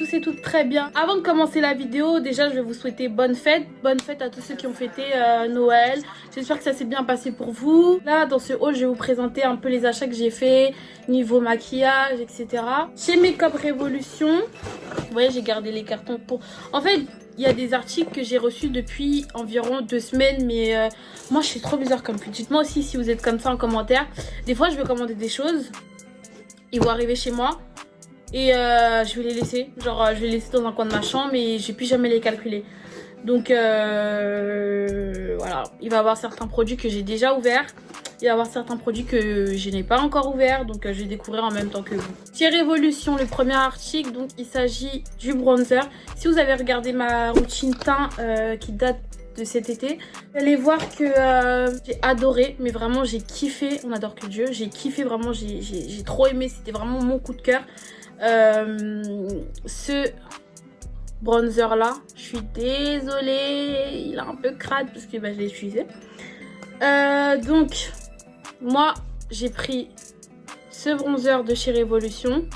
tous et toutes très bien. Avant de commencer la vidéo, déjà je vais vous souhaiter bonne fête. Bonne fête à tous ceux qui ont fêté Noël. J'espère que ça s'est bien passé pour vous. Là dans ce haul je vais vous présenter un peu les achats que j'ai fait niveau maquillage, etc. Chez Makeup Revolution, vous voyez j'ai gardé les cartons pour... En fait il y a des articles que j'ai reçus depuis environ 2 semaines, mais moi je suis trop bizarre comme pute. Dites-moi aussi si vous êtes comme ça en commentaire. Des fois je vais commander des choses, ils vont arriver chez moi et je vais les laisser. Genre je vais les laisser dans un coin de ma chambre et j'ai plus jamais les calculer. Donc voilà, il va y avoir certains produits que j'ai déjà ouverts. Il va y avoir certains produits que je n'ai pas encore ouverts, donc je vais découvrir en même temps que vous. Chez Révolution, le premier article, donc il s'agit du bronzer. Si vous avez regardé ma routine teint qui date de cet été, vous allez voir que j'ai adoré, mais vraiment j'ai kiffé, on adore que Dieu, j'ai kiffé vraiment, j'ai trop aimé, c'était vraiment mon coup de cœur. Ce bronzer là, je suis désolée, il est un peu crade parce que je l'ai utilisé. Donc moi j'ai pris ce bronzer de chez Révolution.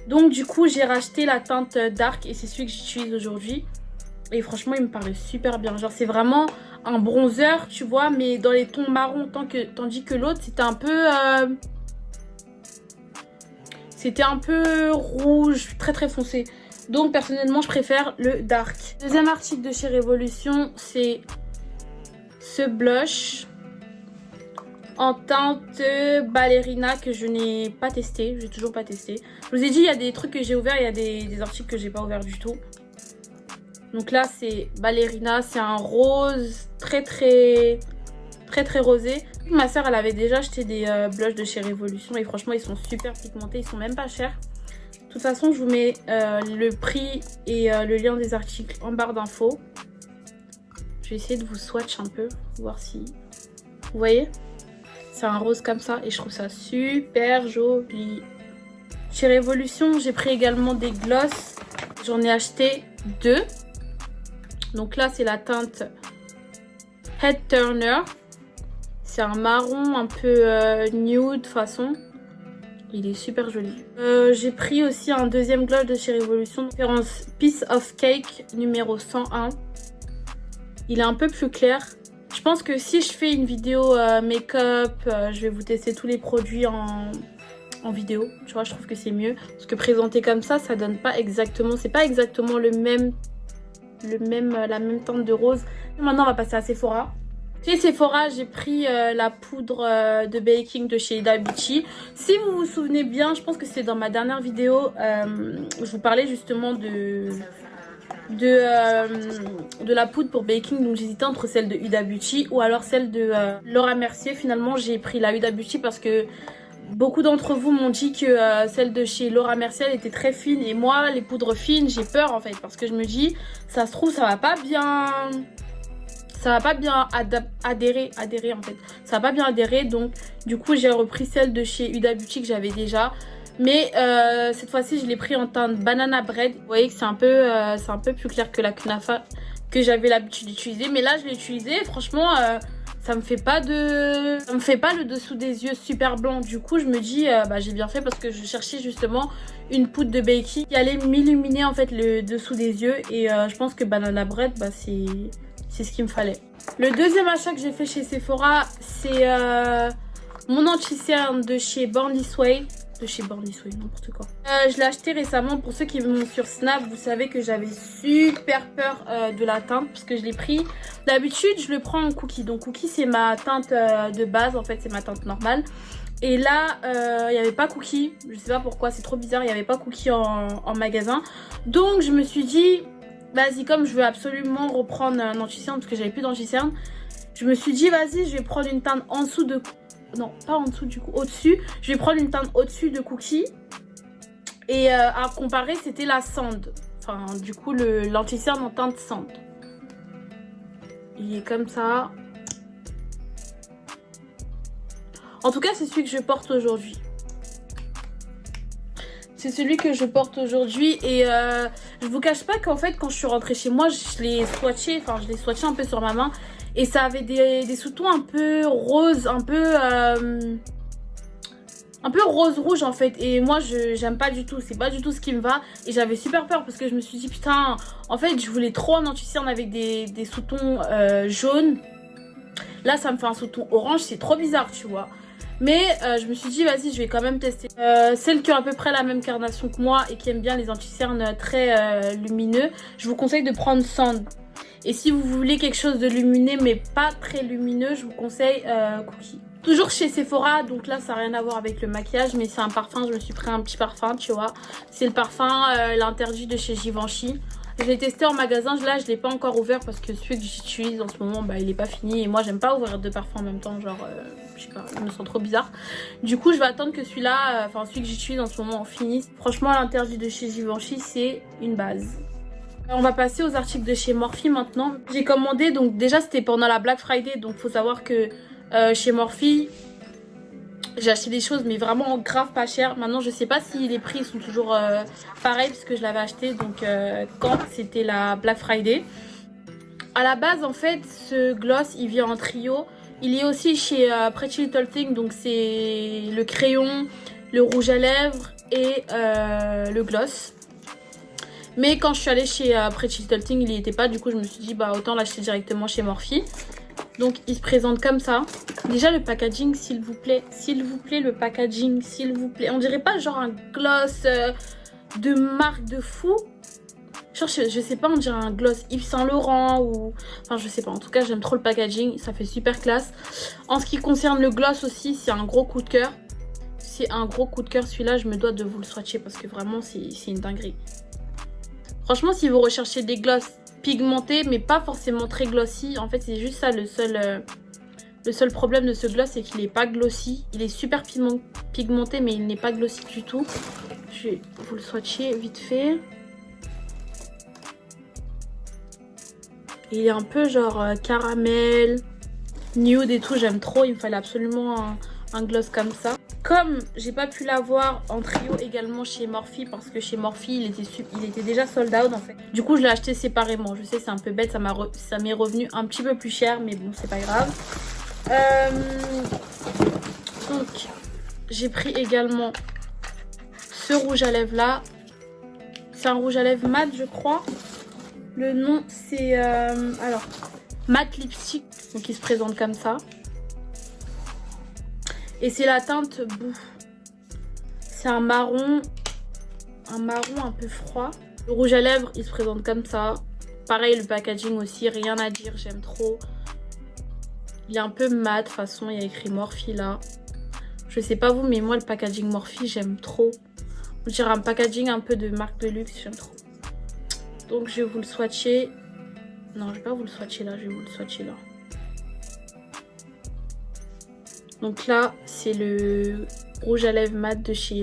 Donc du coup j'ai racheté la teinte dark et c'est celui que j'utilise aujourd'hui. Et franchement il me paraît super bien. Genre c'est vraiment un bronzer tu vois, mais dans les tons marrons, tandis que l'autre c'était un peu rouge, très très foncé. Donc personnellement je préfère le dark. Deuxième article de chez Révolution, c'est ce blush en teinte ballerina que je n'ai pas testé. J'ai toujours pas testé. Je vous ai dit il y a des trucs que j'ai ouverts, il y a des articles que j'ai pas ouverts du tout. Donc là c'est ballerina, c'est un rose très rosé. Ma soeur elle avait déjà acheté des blushs de chez Révolution et franchement ils sont super pigmentés, ils sont même pas chers. De toute façon je vous mets le prix et le lien des articles en barre d'infos. Je vais essayer de vous swatch un peu, voir si vous voyez. C'est un rose comme ça et je trouve ça super joli. Chez Révolution j'ai pris également des gloss. J'en ai acheté 2. Donc là c'est la teinte Head Turner. C'est un marron un peu nude façon. Il est super joli. J'ai pris aussi un deuxième gloss de chez Révolution. Référence Piece of Cake numéro 101. Il est un peu plus clair. Je pense que si je fais une vidéo make-up, je vais vous tester tous les produits en vidéo. Tu vois, je trouve que c'est mieux. Parce que présenté comme ça donne pas exactement... C'est pas exactement la même teinte de rose. Maintenant, on va passer à Sephora. Chez Sephora, j'ai pris la poudre de baking de chez Huda Beauty. Si vous vous souvenez bien, je pense que c'est dans ma dernière vidéo, je vous parlais justement de la poudre pour baking. Donc j'hésitais entre celle de Huda Beauty ou alors celle de Laura Mercier. Finalement, j'ai pris la Huda Beauty parce que beaucoup d'entre vous m'ont dit que celle de chez Laura Mercier elle était très fine. Et moi, les poudres fines, j'ai peur en fait. Parce que je me dis, ça se trouve, ça va pas bien adhérer en fait. Ça va pas bien adhérer. Donc du coup, j'ai repris celle de chez Huda Beauty que j'avais déjà. Mais cette fois-ci, je l'ai pris en teinte banana bread. Vous voyez que c'est un peu plus clair que la Kunafa que j'avais l'habitude d'utiliser. Mais là, je l'ai utilisé. Franchement... ça me fait pas le dessous des yeux super blanc. Du coup je me dis j'ai bien fait parce que je cherchais justement une poudre de baking qui allait m'illuminer en fait le dessous des yeux. Et je pense que Banana Bread c'est ce qu'il me fallait. Le deuxième achat que j'ai fait chez Sephora, c'est mon anti-cerne de chez Born This Way. N'importe quoi. Je l'ai acheté récemment. Pour ceux qui m'ont sur Snap, vous savez que j'avais super peur de la teinte parce que je l'ai pris. D'habitude, je le prends en cookie. Donc cookie, c'est ma teinte de base. En fait, c'est ma teinte normale. Et là, il n'y avait pas cookie. Je sais pas pourquoi, c'est trop bizarre. Il n'y avait pas cookie en magasin. Donc, je me suis dit, vas-y, comme je veux absolument reprendre un anti-cerne parce que j'avais plus d'anti-cerne, je me suis dit, vas-y, je vais prendre une teinte en dessous de... Non, pas en dessous du coup, au-dessus. Je vais prendre une teinte au-dessus de Cookie. Et à comparer, c'était la Sand. Enfin, du coup, l'anti-cerne en teinte Sand. Il est comme ça. En tout cas, c'est celui que je porte aujourd'hui. C'est celui que je porte aujourd'hui. Et je vous cache pas qu'en fait, quand je suis rentrée chez moi, je l'ai swatché. Enfin, je l'ai swatché un peu sur ma main. Et ça avait des sous-tons un peu roses, un peu un peu rose rouge en fait. Et moi j'aime pas du tout, c'est pas du tout ce qui me va. Et j'avais super peur parce que je me suis dit putain, en fait je voulais trop un anti-cerne avec des sous-tons jaunes. Là ça me fait un sous-ton orange, c'est trop bizarre tu vois. Mais je me suis dit vas-y je vais quand même tester. Celles qui ont à peu près la même carnation que moi et qui aiment bien les anti-cernes très lumineux, je vous conseille de prendre Sand. Et si vous voulez quelque chose de lumineux mais pas très lumineux, je vous conseille Cookie. Toujours chez Sephora, donc là ça n'a rien à voir avec le maquillage, mais c'est un parfum, je me suis pris un petit parfum, tu vois. C'est le parfum l'interdit de chez Givenchy. Je l'ai testé en magasin, là je l'ai pas encore ouvert parce que celui que j'utilise en ce moment, bah, il est pas fini. Et moi j'aime pas ouvrir deux parfums en même temps, genre je sais pas, je me sens trop bizarre. Du coup je vais attendre que celui-là, enfin celui que j'utilise en ce moment finisse. Franchement l'interdit de chez Givenchy c'est une base. On va passer aux articles de chez Morphe maintenant. J'ai commandé, donc déjà c'était pendant la Black Friday, donc faut savoir que chez Morphe j'ai acheté des choses mais vraiment grave pas cher. Maintenant je sais pas si les prix sont toujours pareils parce que je l'avais acheté donc quand c'était la Black Friday. À la base en fait ce gloss il vient en trio. Il est aussi chez Pretty Little Thing, donc c'est le crayon, le rouge à lèvres et le gloss. Mais quand je suis allée chez Pretty Little Thing, il n'y était pas. Du coup, je me suis dit, bah autant l'acheter directement chez Morphe. Donc, il se présente comme ça. Déjà, le packaging, s'il vous plaît. S'il vous plaît, le packaging, s'il vous plaît. On dirait pas genre un gloss de marque de fou. Genre, je sais pas, on dirait un gloss Yves Saint Laurent ou... Enfin, je sais pas. En tout cas, j'aime trop le packaging. Ça fait super classe. En ce qui concerne le gloss aussi, c'est un gros coup de cœur. C'est un gros coup de cœur. Celui-là, je me dois de vous le swatcher parce que vraiment, c'est une dinguerie. Franchement, si vous recherchez des glosses pigmentés, mais pas forcément très glossy, en fait, c'est juste ça le seul problème de ce gloss, c'est qu'il n'est pas glossy. Il est super pigmenté, mais il n'est pas glossy du tout. Je vais vous le swatcher vite fait. Il est un peu genre caramel, nude et tout, j'aime trop. Il me fallait absolument un gloss comme ça. Comme j'ai pas pu l'avoir en trio également chez Morphe, parce que chez Morphe il était déjà sold out en fait. Du coup je l'ai acheté séparément. Je sais c'est un peu bête, ça m'est revenu un petit peu plus cher, mais bon c'est pas grave. Donc j'ai pris également ce rouge à lèvres là. C'est un rouge à lèvres mat je crois. Le nom c'est alors Matte Lipstick, donc il se présente comme ça. Et c'est la teinte Boue. C'est un marron un peu froid. Le rouge à lèvres, il se présente comme ça. Pareil, le packaging aussi, rien à dire, j'aime trop. Il est un peu mat, de toute façon, il y a écrit Morphe là. Je sais pas vous, mais moi, le packaging Morphe, j'aime trop. On dirait un packaging un peu de marque de luxe, j'aime trop. Donc, je vais vous le swatcher. Non, je vais pas vous le swatcher là, je vais vous le swatcher là. Donc là, c'est le rouge à lèvres mat de chez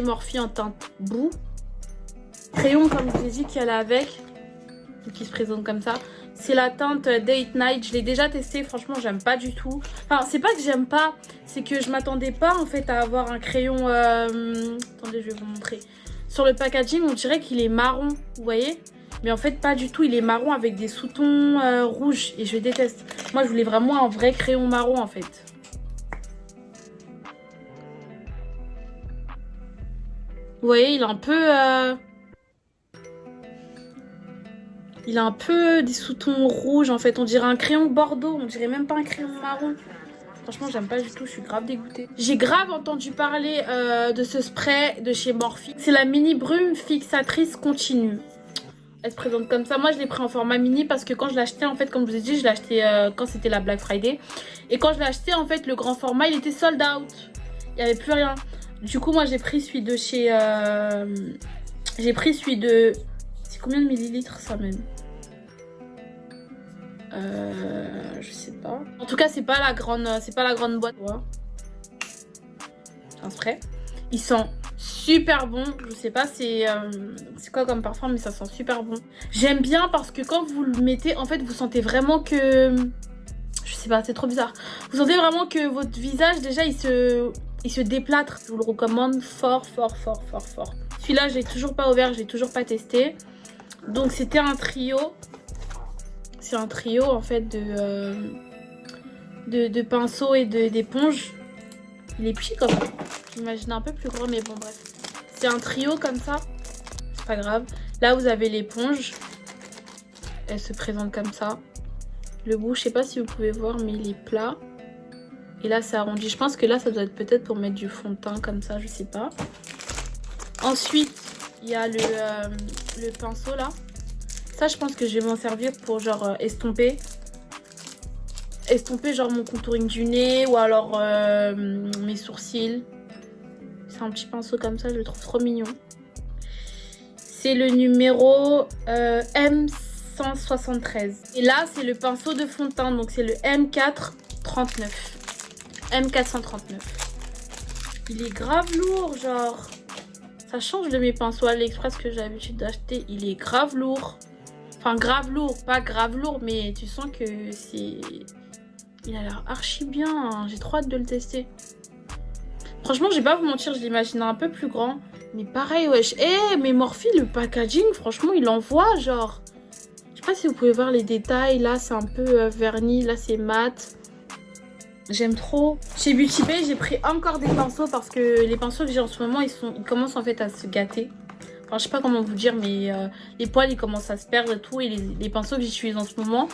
Morphe en teinte Boue. Crayon, comme je vous ai dit, qu'il y a avec. Donc il se présente comme ça. C'est la teinte Date Night. Je l'ai déjà testé. Franchement, j'aime pas du tout. Enfin, c'est pas que j'aime pas. C'est que je m'attendais pas en fait à avoir un crayon... Attendez, je vais vous montrer. Sur le packaging, on dirait qu'il est marron. Vous voyez ? Mais en fait, pas du tout. Il est marron avec des sous-tons rouges. Et je déteste. Moi, je voulais vraiment un vrai crayon marron, en fait. Vous voyez, il est un peu... Il a un peu des sous-tons rouges, en fait. On dirait un crayon bordeaux. On dirait même pas un crayon marron. Franchement, j'aime pas du tout. Je suis grave dégoûtée. J'ai grave entendu parler de ce spray de chez Morphe. C'est la mini brume fixatrice continue. Elle se présente comme ça. Moi, je l'ai pris en format mini parce que quand je l'ai acheté, en fait, comme je vous ai dit, je l'ai acheté quand c'était la Black Friday. Et quand je l'ai acheté, en fait, le grand format, il était sold out. Il n'y avait plus rien. Du coup, moi, j'ai pris celui de chez... J'ai pris celui de... C'est combien de millilitres, ça, même je sais pas. En tout cas, c'est pas la grande boîte. Ouais. Un spray. Il sent super bon. Je sais pas c'est quoi comme parfum, mais ça sent super bon. J'aime bien parce que quand vous le mettez, en fait, vous sentez vraiment que... Je sais pas, c'est trop bizarre. Vous sentez vraiment que votre visage, déjà, il se déplâtre. Je vous le recommande fort, fort, fort, fort, fort. Celui-là, je l'ai toujours pas ouvert, je l'ai toujours pas testé. Donc, c'était un trio. C'est un trio, en fait, de pinceaux et d'éponges. Il est petit comme ça. J'imaginais un peu plus gros, mais bon, bref. C'est un trio comme ça. C'est pas grave. Là, vous avez l'éponge. Elle se présente comme ça. Le bout, je sais pas si vous pouvez voir, mais il est plat. Et là, c'est arrondi. Je pense que là, ça doit être peut-être pour mettre du fond de teint comme ça, je sais pas. Ensuite, il y a le pinceau là. Ça, je pense que je vais m'en servir pour genre estomper. Estomper genre mon contouring du nez ou alors mes sourcils. C'est un petit pinceau comme ça, je le trouve trop mignon. C'est le numéro M173. Et là, c'est le pinceau de fond de teint. Donc, c'est le M439. M439. Il est grave lourd, genre. Ça change de mes pinceaux AliExpress que j'ai l'habitude d'acheter. Il est grave lourd. Enfin, grave lourd. Pas grave lourd, mais tu sens que c'est... Il a l'air archi bien. Hein. J'ai trop hâte de le tester. Franchement, je vais pas vous mentir, je l'imagine un peu plus grand. Mais pareil, wesh. Eh, mais Morphe, le packaging, franchement, il envoie, genre. Je sais pas si vous pouvez voir les détails. Là, c'est un peu verni. Là, c'est mat. J'aime trop. Chez Beauty Bay, j'ai pris encore des pinceaux parce que les pinceaux que j'ai en ce moment, ils commencent en fait à se gâter. Enfin, je sais pas comment vous dire, mais les poils, ils commencent à se perdre et tout. Et les pinceaux que j'utilise en ce moment,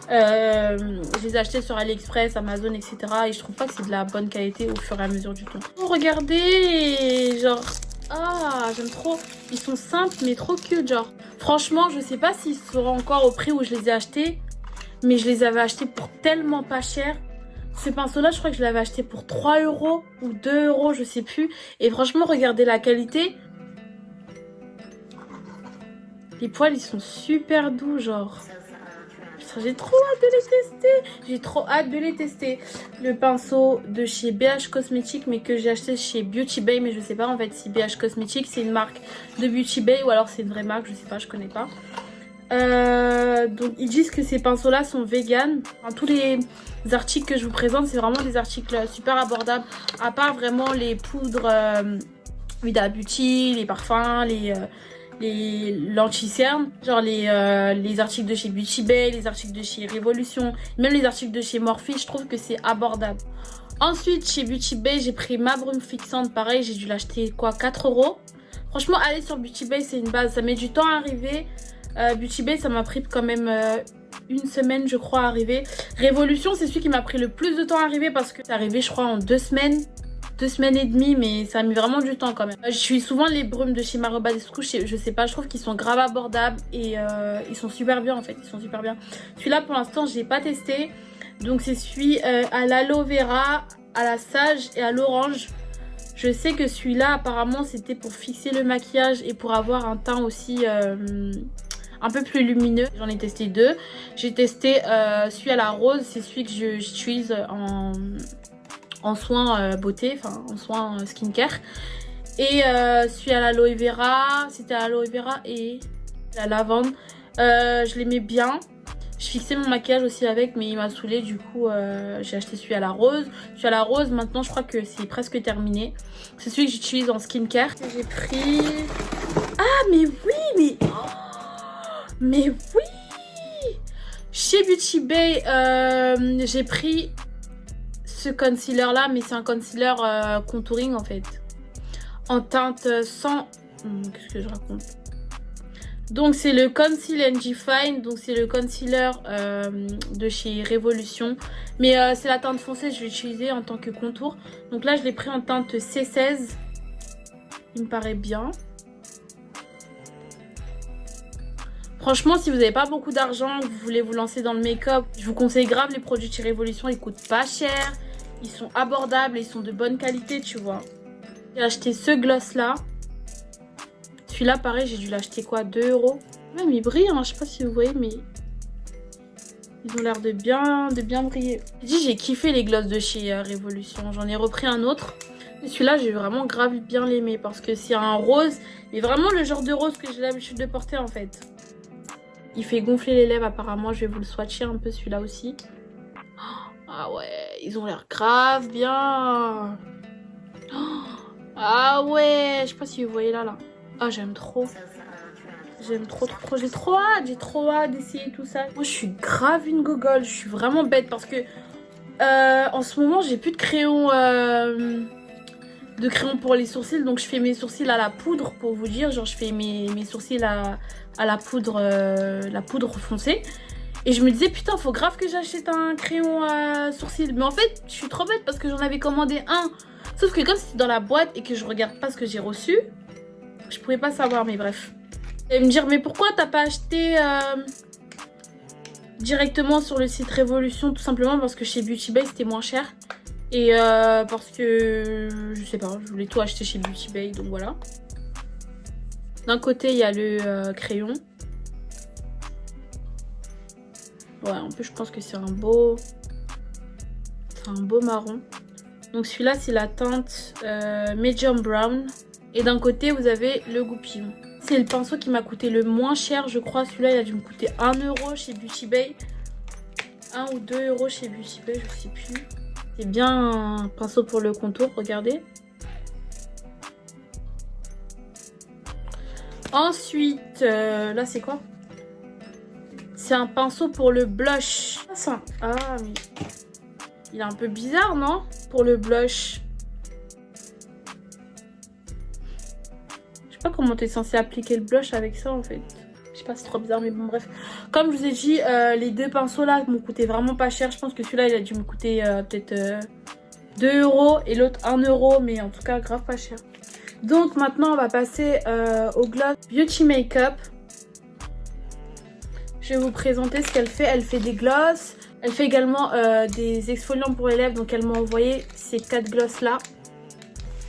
je les ai achetés sur AliExpress, Amazon, etc. Et je trouve pas que c'est de la bonne qualité au fur et à mesure du temps. Oh, regardez, genre, ah, j'aime trop. Ils sont simples, mais trop cute, genre. Franchement, je sais pas s'ils seront encore au prix où je les ai achetés, mais je les avais achetés pour tellement pas cher. Ce pinceau-là, je crois que je l'avais acheté pour 3 € ou 2 €, je sais plus. Et franchement, regardez la qualité. Les poils, ils sont super doux, genre. J'ai trop hâte de les tester. J'ai trop hâte de les tester. Le pinceau de chez BH Cosmetics, mais que j'ai acheté chez Beauty Bay. Mais je sais pas en fait si BH Cosmetics, c'est une marque de Beauty Bay ou alors c'est une vraie marque. Je sais pas, je connais pas. Donc ils disent que ces pinceaux là sont vegan. Enfin, tous les articles que je vous présente, c'est vraiment des articles super abordables, à part vraiment les poudres Huda Beauty, les parfums, les l'anti-cerne, genre les articles de chez Beauty Bay, les articles de chez Révolution, même les articles de chez Morphe. Je trouve que c'est abordable. Ensuite, chez Beauty Bay, j'ai pris ma brume fixante. Pareil, j'ai dû l'acheter quoi, 4 €. Franchement, aller sur Beauty Bay, c'est une base, ça met du temps à arriver. Beauty Bay, ça m'a pris quand même une semaine, je crois, à arriver. Révolution, c'est celui qui m'a pris le plus de temps à arriver parce que c'est arrivé, je crois, en 2 semaines. 2 semaines et demie, mais ça a mis vraiment du temps quand même. Je suis souvent les brumes de chez Marobadescu, je sais pas, je trouve qu'ils sont grave abordables et ils sont super bien en fait, ils sont super bien. Celui-là, pour l'instant, je l'ai pas testé. Donc, c'est celui à l'aloe vera, à la sage et à l'orange. Je sais que celui-là, apparemment, c'était pour fixer le maquillage et pour avoir un teint aussi un peu plus lumineux. J'en ai testé 2. J'ai testé celui à la rose, c'est celui que j'utilise en soins beauté, enfin en soins skincare. Et celui à l'aloe vera, c'était à l'aloe vera et la lavande. Je l'aimais bien. Je fixais mon maquillage aussi avec, mais il m'a saoulé. Du coup, j'ai acheté celui à la rose. Celui à la rose, maintenant, je crois que c'est presque terminé. C'est celui que j'utilise en skincare. J'ai pris... Ah, mais oui, mais... Oh, mais oui! Chez Beauty Bay, j'ai pris ce concealer-là, mais c'est un concealer contouring, en fait. En teinte sans... Qu'est-ce que je raconte? Donc c'est le Conceal NG Fine, donc c'est le concealer de chez Révolution. Mais c'est la teinte foncée, je vais l'utiliser en tant que contour. Donc là je l'ai pris en teinte C16. Il me paraît bien. Franchement, si vous n'avez pas beaucoup d'argent, vous voulez vous lancer dans le make-up, je vous conseille grave les produits de chez Révolution. Ils coûtent pas cher, ils sont abordables et ils sont de bonne qualité, tu vois. J'ai acheté ce gloss là. Celui-là, pareil, j'ai dû l'acheter quoi, 2 €. Même il brille, hein, je sais pas si vous voyez, mais ils ont l'air de bien briller. J'ai kiffé les glosses de chez Révolution. J'en ai repris un autre. Celui-là, j'ai vraiment grave bien l'aimé parce que c'est un rose, mais vraiment le genre de rose que j'ai l'habitude de porter en fait. Il fait gonfler les lèvres apparemment, je vais vous le swatcher un peu celui-là aussi. Ah ouais, ils ont l'air grave bien. Ah ouais, je sais pas si vous voyez là. Ah, j'aime trop. J'aime trop. J'ai trop hâte d'essayer tout ça. Moi, je suis grave une gogole. Je suis vraiment bête parce que en ce moment, j'ai plus de crayon pour les sourcils, donc je fais mes sourcils à la poudre, pour vous dire. Genre, je fais mes sourcils à la poudre foncée. Et je me disais, putain, faut grave que j'achète un crayon à sourcils. Mais en fait, je suis trop bête parce que j'en avais commandé un. Sauf que comme c'était dans la boîte et que je regarde pas ce que j'ai reçu, je pouvais pas savoir, mais bref. Et me dire, mais pourquoi t'as pas acheté directement sur le site Révolution? Tout simplement parce que chez Beauty Bay, c'était moins cher. Et parce que, je sais pas, je voulais tout acheter chez Beauty Bay, donc voilà. D'un côté, il y a le crayon. Ouais, en plus, je pense que c'est un beau marron. Donc celui-là, c'est la teinte Medium Brown. Et d'un côté, vous avez le goupillon. C'est le pinceau qui m'a coûté le moins cher, je crois. Celui-là, il a dû me coûter 1 € chez Beauty Bay. 1 ou 2 € chez Beauty Bay, je sais plus. C'est bien un pinceau pour le contour, regardez. Ensuite, là, c'est quoi? C'est un pinceau pour le blush. Ah, mais il est un peu bizarre, non? Pour le blush. Je sais pas comment t'es censé appliquer le blush avec ça, en fait. Je sais pas, c'est trop bizarre, mais bon, bref. Comme je vous ai dit, les deux pinceaux là m'ont coûté vraiment pas cher. Je pense que celui-là, il a dû me coûter peut-être 2 € et l'autre 1 €, mais en tout cas, grave pas cher. Donc maintenant, on va passer au gloss Beauty Makeup. Je vais vous présenter ce qu'elle fait. Elle fait des glosses. Elle fait également des exfoliants pour les lèvres. Donc elle m'a envoyé ces 4 glosses là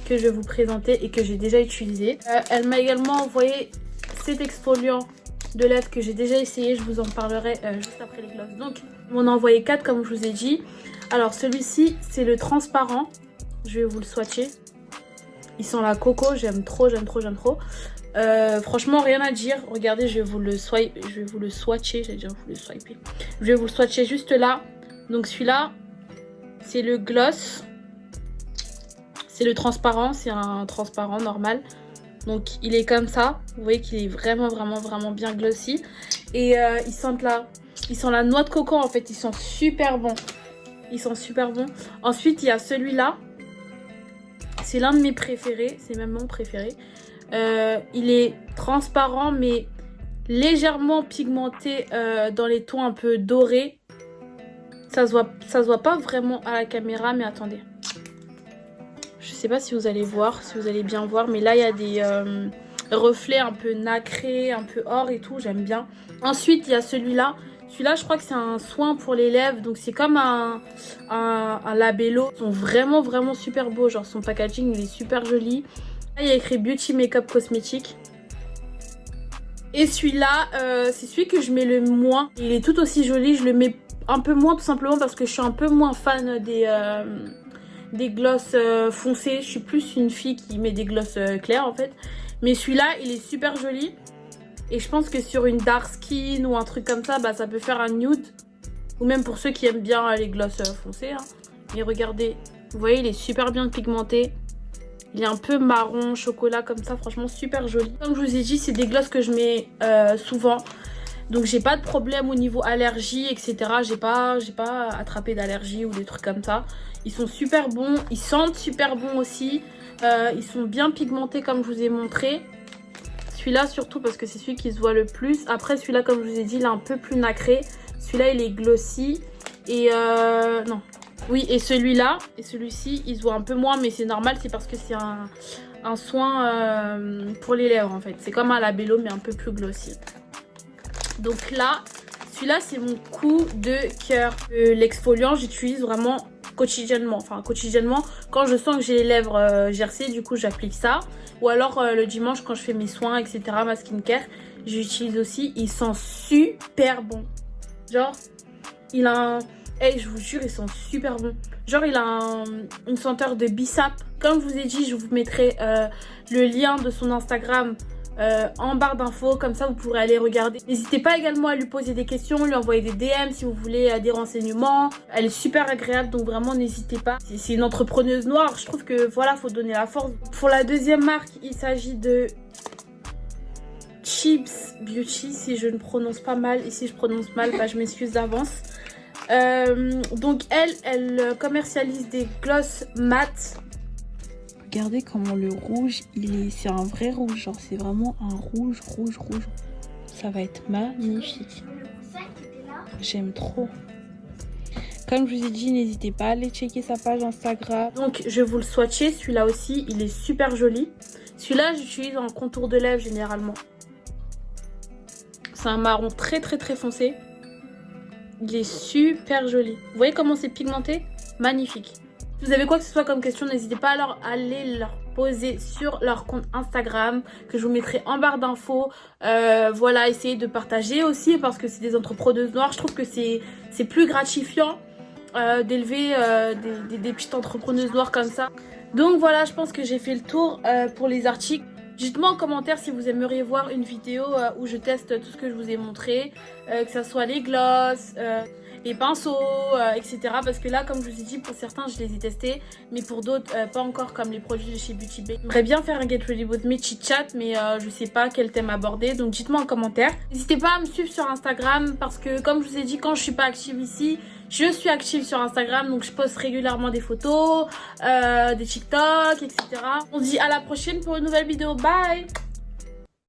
que je vais vous présenter et que j'ai déjà utilisé. Elle m'a également envoyé cet exfoliant de lèvres que j'ai déjà essayé. Je vous en parlerai juste après les glosses. Donc on m'en a envoyé 4 comme je vous ai dit. Alors celui-ci, c'est le transparent. Je vais vous le swatcher. Il sent la coco. J'aime trop, j'aime trop, j'aime trop. Franchement, rien à dire. Regardez, je vais vous le swatcher. J'allais dire vous le swiper. Je vais vous le swatcher juste là. Donc celui-là, c'est le gloss. C'est le transparent. C'est un transparent normal. Donc il est comme ça. Vous voyez qu'il est vraiment, vraiment, vraiment bien glossy. Et il sent la noix de coco en fait. Ils sont super bons. Ils sont super bons. Ensuite, il y a celui-là. C'est l'un de mes préférés. C'est même mon préféré. Il est transparent mais légèrement pigmenté dans les tons un peu dorés. Ça se voit pas vraiment à la caméra, mais attendez. Je sais pas si vous allez voir, si vous allez bien voir, mais là il y a des reflets un peu nacrés, un peu or et tout, j'aime bien. Ensuite, il y a celui-là. Celui-là, je crois que c'est un soin pour les lèvres. Donc, c'est comme un labello. Ils sont vraiment, vraiment super beaux. Genre, son packaging, il est super joli. Là, il y a écrit Beauty Makeup Cosmétique. Et celui-là, c'est celui que je mets le moins. Il est tout aussi joli. Je le mets un peu moins, tout simplement, parce que je suis un peu moins fan des glosses foncés. Je suis plus une fille qui met des glosses clairs, en fait. Mais celui-là, il est super joli. Et je pense que sur une dark skin ou un truc comme ça, bah, ça peut faire un nude. Ou même pour ceux qui aiment bien les glosses foncées. Hein. Mais regardez, vous voyez, il est super bien pigmenté. Il est un peu marron, chocolat comme ça, franchement super joli. Comme je vous ai dit, c'est des glosses que je mets souvent. Donc j'ai pas de problème au niveau allergie, etc. J'ai pas attrapé d'allergie ou des trucs comme ça. Ils sont super bons, ils sentent super bon aussi. Ils sont bien pigmentés comme je vous ai montré. Celui-là surtout parce que c'est celui qui se voit le plus. Après celui-là, comme je vous ai dit, il est un peu plus nacré. Celui-là il est glossy. Et non. Oui, et celui-là et celui-ci, ils se voient un peu moins, mais c'est normal, c'est parce que c'est un soin pour les lèvres en fait. C'est comme un labello mais un peu plus glossy. Donc là, celui-là c'est mon coup de cœur. L'exfoliant, j'utilise vraiment quotidiennement. Enfin quotidiennement, quand je sens que j'ai les lèvres gercées, du coup j'applique ça. Ou alors le dimanche quand je fais mes soins, etc., ma skincare, j'utilise aussi. Il sent super bon. Genre, il a un... Hey, je vous jure, ils sont super bons. Genre, il a une senteur de bissap. Comme je vous ai dit, je vous mettrai le lien de son Instagram en barre d'infos. Comme ça, vous pourrez aller regarder. N'hésitez pas également à lui poser des questions, lui envoyer des DM si vous voulez des renseignements. Elle est super agréable, donc vraiment, n'hésitez pas. C'est une entrepreneuse noire. Je trouve que, voilà, faut donner la force. Pour la deuxième marque, il s'agit de Chips Beauty. Si je ne prononce pas mal, et si je prononce mal, bah, je m'excuse d'avance. Donc elle commercialise des gloss mat. Regardez comment le rouge, c'est un vrai rouge, genre c'est vraiment un rouge. Ça va être magnifique. J'aime trop. Comme je vous ai dit, n'hésitez pas à aller checker sa page Instagram. Donc je vais vous le swatcher, celui-là aussi, il est super joli. Celui-là, j'utilise en contour de lèvres généralement. C'est un marron très foncé. Il est super joli. Vous voyez comment c'est pigmenté? Magnifique. Si vous avez quoi que ce soit comme question, n'hésitez pas à aller leur poser sur leur compte Instagram que je vous mettrai en barre d'infos. Voilà, essayez de partager aussi parce que c'est des entrepreneuses noires. Je trouve que c'est plus gratifiant d'élever des petites entrepreneuses noires comme ça. Donc voilà, je pense que j'ai fait le tour pour les articles. Dites-moi en commentaire si vous aimeriez voir une vidéo où je teste tout ce que je vous ai montré, que ce soit les gloss, les pinceaux, etc. Parce que là, comme je vous ai dit, pour certains, je les ai testés, mais pour d'autres, pas encore, comme les produits de chez Beauty Bay. J'aimerais bien faire un Get Ready With Me chit chat, mais je sais pas quel thème aborder, donc dites-moi en commentaire. N'hésitez pas à me suivre sur Instagram, parce que comme je vous ai dit, quand je suis pas active ici, je suis active sur Instagram, donc je poste régulièrement des photos, des TikTok, etc. On se dit à la prochaine pour une nouvelle vidéo. Bye!